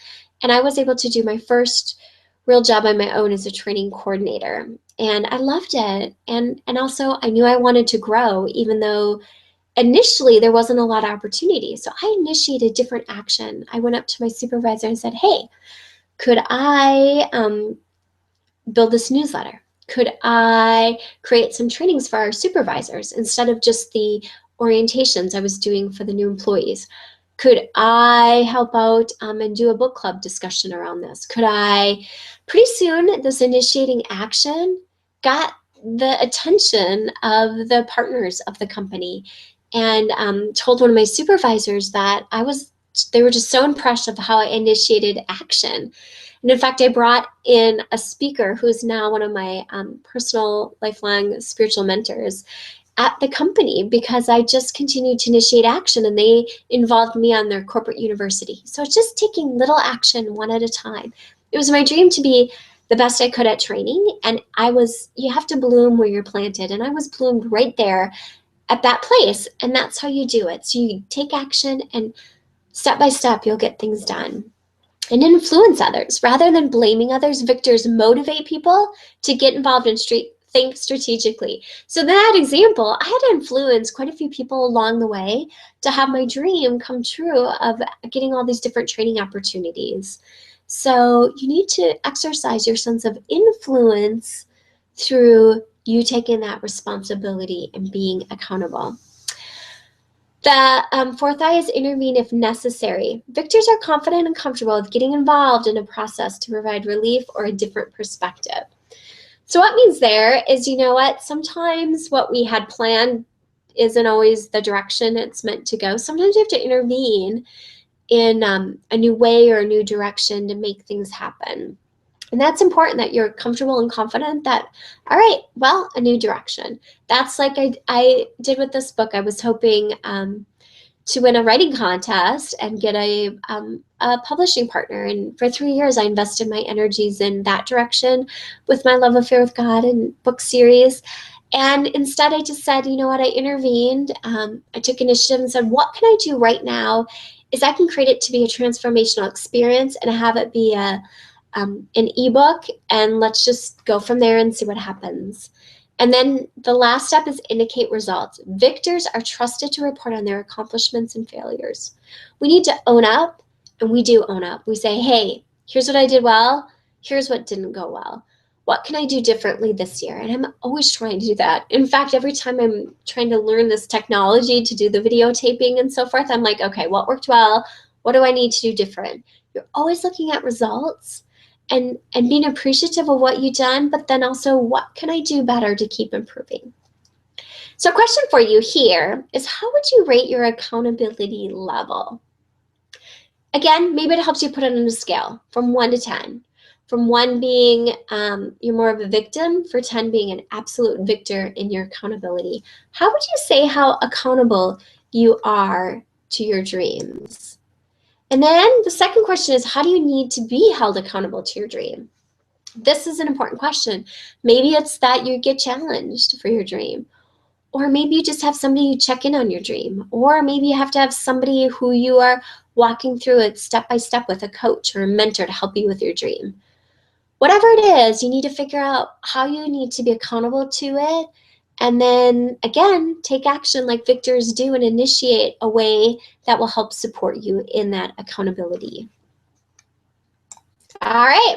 And I was able to do my first real job on my own as a training coordinator. And I loved it. And also I knew I wanted to grow, even though initially there wasn't a lot of opportunity. So I initiated different action. I went up to my supervisor and said, hey, could I build this newsletter? Could I create some trainings for our supervisors instead of just the orientations I was doing for the new employees? Could I help out and do a book club discussion around this? Pretty soon, this initiating action got the attention of the partners of the company, and told one of my supervisors that they were just so impressed of how I initiated action. And in fact, I brought in a speaker who's now one of my personal lifelong spiritual mentors at the company, because I just continued to initiate action, and they involved me on their corporate university. So it's just taking little action one at a time. It was my dream to be the best I could at training, and you have to bloom where you're planted, and I was bloomed right there at that place, and that's how you do it. So you take action, and step by step, you'll get things done. And influence others. Rather than blaming others, victors motivate people to get involved and think strategically. So that example, I had to influence quite a few people along the way to have my dream come true of getting all these different training opportunities. So you need to exercise your sense of influence through you taking that responsibility and being accountable. The fourth I is intervene if necessary. Victors are confident and comfortable with getting involved in a process to provide relief or a different perspective. So what means there is, you know what, sometimes what we had planned isn't always the direction it's meant to go. Sometimes you have to intervene in a new way or a new direction to make things happen. And that's important, that you're comfortable and confident that, all right, well, a new direction. That's like I did with this book. I was hoping to win a writing contest and get a publishing partner. And for 3 years, I invested my energies in that direction with my love affair with God and book series. And instead, I just said, you know what, I intervened. I took initiative and said, what can I do right now is I can create it to be a transformational experience and have it be an ebook, and let's just go from there and see what happens. And then the last step is indicate results. Victors are trusted to report on their accomplishments and failures. We need to own up, and we do own up. We say, hey, here's what I did well. Here's what didn't go well. What can I do differently this year? And I'm always trying to do that. In fact, every time I'm trying to learn this technology to do the videotaping and so forth, I'm like, okay, what worked well? What do I need to do different? You're always looking at results and being appreciative of what you've done, but then also, what can I do better to keep improving? So a question for you here is, how would you rate your accountability level? Again, maybe it helps you put it on a scale from 1 to 10. From 1 being you're more of a victim, for 10 being an absolute victor in your accountability. How would you say how accountable you are to your dreams? And then the second question is, how do you need to be held accountable to your dream? This is an important question. Maybe it's that you get challenged for your dream, or maybe you just have somebody you check in on your dream, or maybe you have to have somebody who you are walking through it step by step with, a coach or a mentor to help you with your dream. Whatever it is, you need to figure out how you need to be accountable to it. And then, again, take action like victors do and initiate a way that will help support you in that accountability. All right,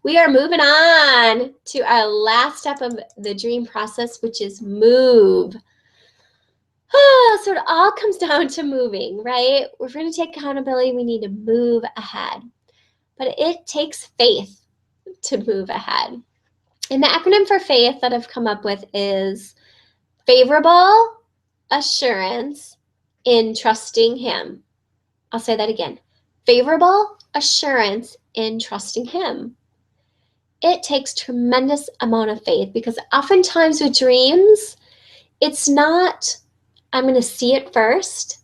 we are moving on to our last step of the dream process, which is move. So it all comes down to moving, right? If we're going to take accountability, we need to move ahead. But it takes faith to move ahead. And the acronym for faith that I've come up with is favorable assurance in trusting Him. I'll say that again. Favorable assurance in trusting Him. It takes tremendous amount of faith, because oftentimes with dreams, it's not, I'm going to see it first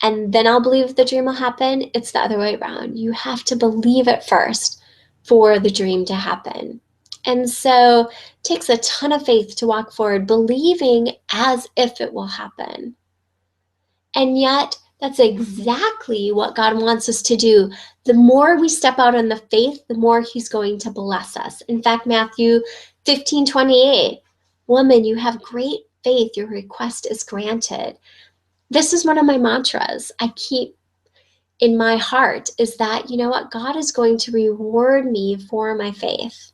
and then I'll believe the dream will happen. It's the other way around. You have to believe it first for the dream to happen. And so it takes a ton of faith to walk forward, believing as if it will happen. And yet, that's exactly what God wants us to do. The more we step out on the faith, the more He's going to bless us. In fact, Matthew 15:28, woman, you have great faith. Your request is granted. This is one of my mantras I keep in my heart, is that, you know what, God is going to reward me for my faith.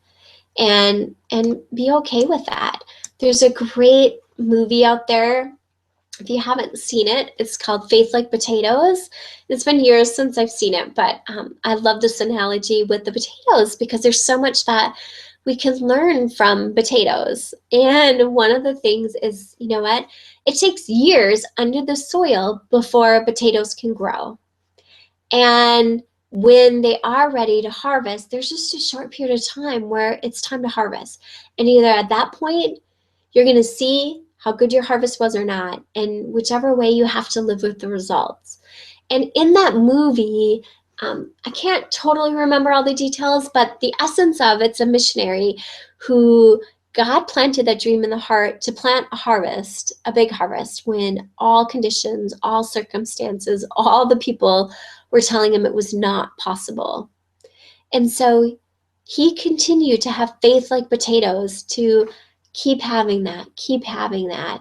and be okay with that. There's a great movie out there. If you haven't seen it, it's called Faith Like Potatoes. It's been years since I've seen it, but I love this analogy with the potatoes because there's so much that we can learn from potatoes. And one of the things is, you know what? It takes years under the soil before potatoes can grow. And when they are ready to harvest, there's just a short period of time where it's time to harvest. And either at that point, you're going to see how good your harvest was or not. And whichever way, you have to live with the results. And in that movie, I can't totally remember all the details, but the essence of it's a missionary who God planted that dream in the heart to plant a harvest, a big harvest, when all conditions, all circumstances, all the people were telling him it was not possible. And so he continued to have faith like potatoes, to keep having that.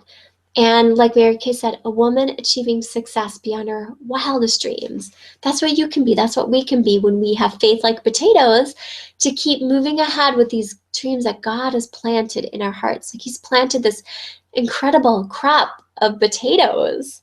And like Mary Kay said, a woman achieving success beyond her wildest dreams. That's what you can be. That's what we can be when we have faith like potatoes to keep moving ahead with these dreams that God has planted in our hearts. Like he's planted this incredible crop of potatoes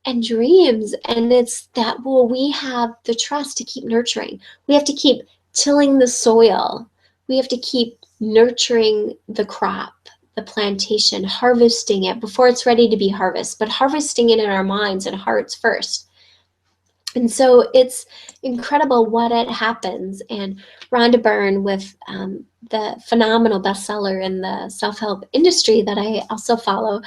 and dreams. And it's that, well, we have the trust to keep nurturing. We have to keep tilling the soil. We have to keep nurturing the crop, the plantation, harvesting it before it's ready to be harvested, but harvesting it in our minds and hearts first. And so it's incredible what it happens. And Rhonda Byrne, with the phenomenal bestseller in the self-help industry that I also follow,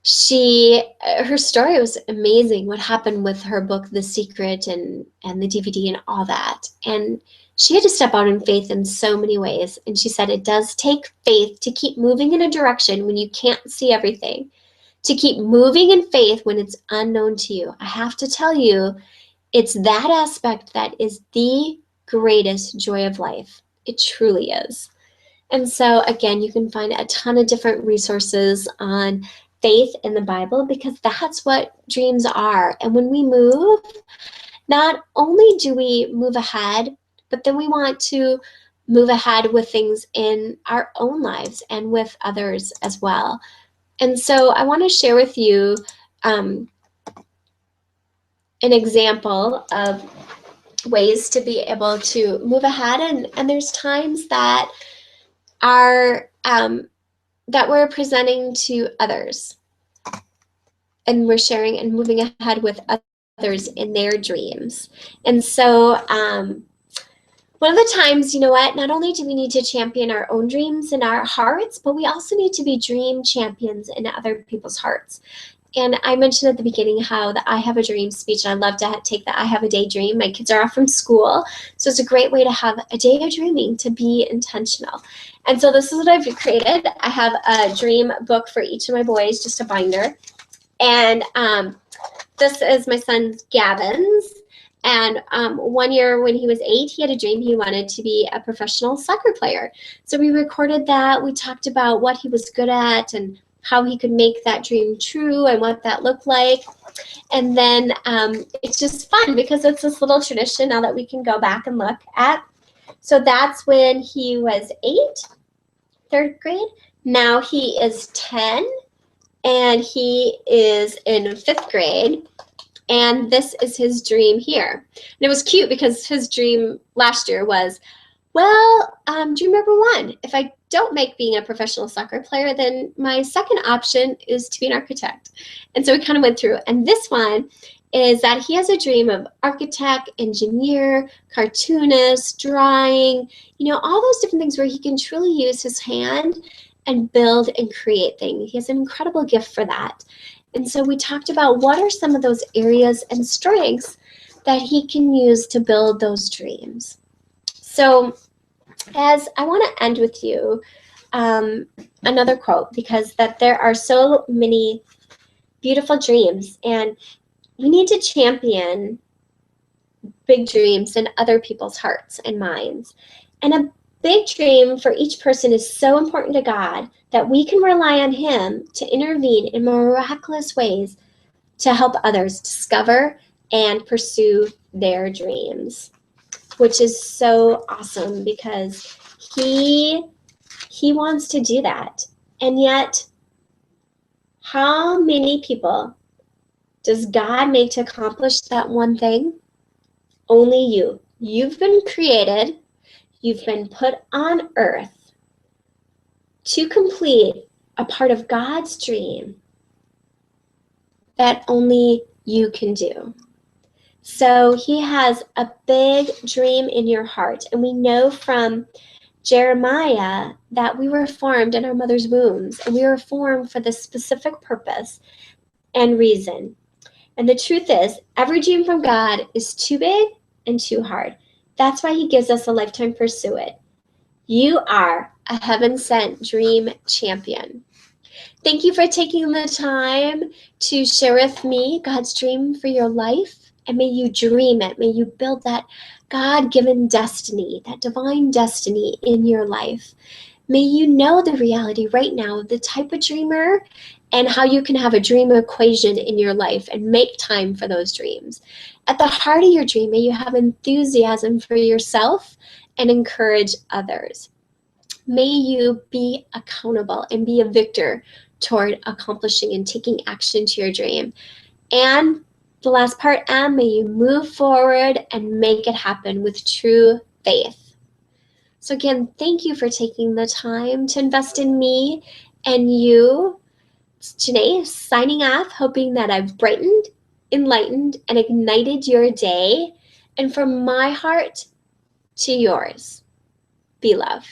her story was amazing. What happened with her book, The Secret, and the DVD and all that. And she had to step out in faith in so many ways. And she said, it does take faith to keep moving in a direction when you can't see everything, to keep moving in faith when it's unknown to you. I have to tell you, it's that aspect that is the greatest joy of life. It truly is. And so again, you can find a ton of different resources on faith in the Bible, because that's what dreams are. And when we move, not only do we move ahead, but then we want to move ahead with things in our own lives and with others as well. And so I want to share with you an example of ways to be able to move ahead. And there's times that are that we're presenting to others, and we're sharing and moving ahead with others in their dreams. And so one of the times, you know what, not only do we need to champion our own dreams in our hearts, but we also need to be dream champions in other people's hearts. And I mentioned at the beginning how the I Have a Dream speech, and I love to take the I Have a Day dream. My kids are off from school, so it's a great way to have a day of dreaming, to be intentional. And so this is what I've created. I have a dream book for each of my boys, just a binder. And this is my son Gavin's. And 1 year when he was 8, he had a dream he wanted to be a professional soccer player. So we recorded that. We talked about what he was good at and how he could make that dream true and what that looked like. And then it's just fun because it's this little tradition now that we can go back and look at. So that's when he was 8, 3rd grade. Now he is 10, and he is in 5th grade. And this is his dream here. And it was cute because his dream last year was, well, dream number 1, if I don't make being a professional soccer player, then my second option is to be an architect. And so we kind of went through. And this one is that he has a dream of architect, engineer, cartoonist, drawing, you know, all those different things where he can truly use his hand and build and create things. He has an incredible gift for that. And so we talked about what are some of those areas and strengths that he can use to build those dreams. So as I want to end with you, another quote, because that there are so many beautiful dreams, and we need to champion big dreams in other people's hearts and minds. And a big dream for each person is so important to God that we can rely on him to intervene in miraculous ways to help others discover and pursue their dreams, which is so awesome because He wants to do that. And yet, how many people does God make to accomplish that one thing? Only you. You've been created. You've been put on earth to complete a part of God's dream that only you can do. So he has a big dream in your heart. And we know from Jeremiah that we were formed in our mother's wombs, and we were formed for this specific purpose and reason. And the truth is, every dream from God is too big and too hard. That's why he gives us a lifetime to pursue it. You are a heaven-sent dream champion. Thank you for taking the time to share with me God's dream for your life. And may you dream it. May you build that God-given destiny, that divine destiny in your life. May you know the reality right now of the type of dreamer and how you can have a dream equation in your life and make time for those dreams. At the heart of your dream, may you have enthusiasm for yourself and encourage others. May you be accountable and be a victor toward accomplishing and taking action to your dream. And the last part, M, may you move forward and make it happen with true faith. So again, thank you for taking the time to invest in me and you. It's Janae signing off, hoping that I've brightened, enlightened, and ignited your day. And from my heart to yours, be love.